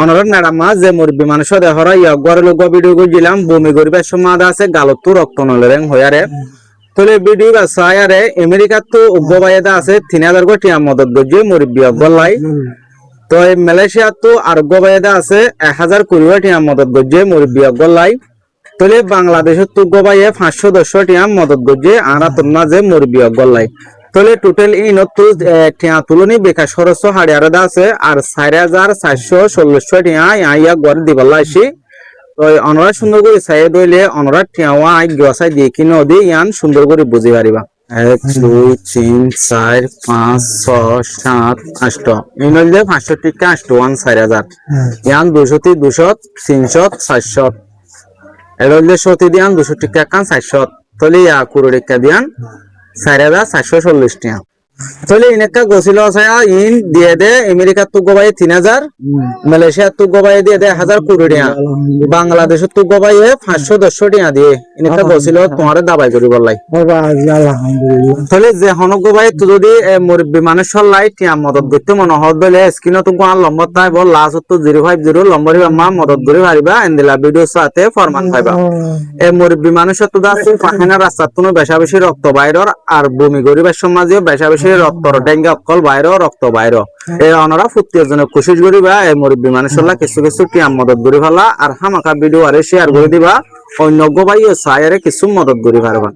অনর নারামা যে মুরব্বী মানুষ দেহরা ইয়গর লোক ভিডিও করছিলাম বমি গরিবের সমাদ আছে গালতো রক্ত নলেরেং হয়ারে তলে ভিডিও সায়ারে আমেরিকার তো উগ্রবায়দা আছে 3000 কোটি মদত গজে মুরব্বী অগলাই তো মালয়েশিয়া তো আরোগ্য বায়দা আছে 1000 কোটি মদত গজে মুরব্বী অগলাই তলে বাংলাদেশের তো গবাইয়ে 510 টিয়া মদত গজে আরা তোমরা যে মুরব্বী অগলাই তলে টোটাল ইনতো টিয়া তুলনি বিকাশ খরচ হাড়িয়ারদা আছে আর 4416 টিয়া ইয়া গড় দিবলাইছি তো অনরা সুন্দর করে চাই দইলে অনরা টিয়াওয়া আই গসাই দিয়ে কি নদী ইয়ান সুন্দর করে বুঝি পারিবা 1 2 3 4 5 6 7 8 এই নইলে 500 টিকা 8 4000 ইয়ান 200 200 300 400 এরলে সতি দিয়ান 200 টিকা কান 400 তলে ইয়া কুড়ি টিকা দিয়ান 4440 টিয়া তলে ইনেকা গছিল আছে ইন দিয়ে দে আমেরিকার তো গবাই 3000 মালয়েশিয়ার তো গবাই দিয়ে দে 1000 কোটি টিয়া বাংলাদেশের তো গবাই 510 টিয়া দিয়ে ইনেকা গছিল তোমারে দাবাই করি বললাই আলহামদুলিল্লাহ তলে যে হন গবাই তো যদি মুরব্বী মানুষের লাই টিয়া মদত করতে মন হদ বলে স্ক্রিনে তো কোন নম্বর তাই বল লাস্ট তো 050 নম্বরে মা মদত করে পারিবা এন্দিলা ভিডিও সাথে ফরমান পাইবা এই মুরব্বী মানুষের তো দাসু পাখানা রাস্তা কোনো বেশা বেশি রক্ত বাইরর আর বমি গরিবের সমাজে বেশা বেশি রক্তর ডেঙ্গা অকল বাইর রক্ত বাইর এই অনরা ফুটির জন্য কোশিশ করিবা এই মুরব্বী মানুষের কিছু কিছু টিয়া মদত করি ফেলা আর হামাকা ভিডিও আরে শেয়ার করে দিবা অন্য গবাই ও সায়ারে কিছু মদত করি পারবা।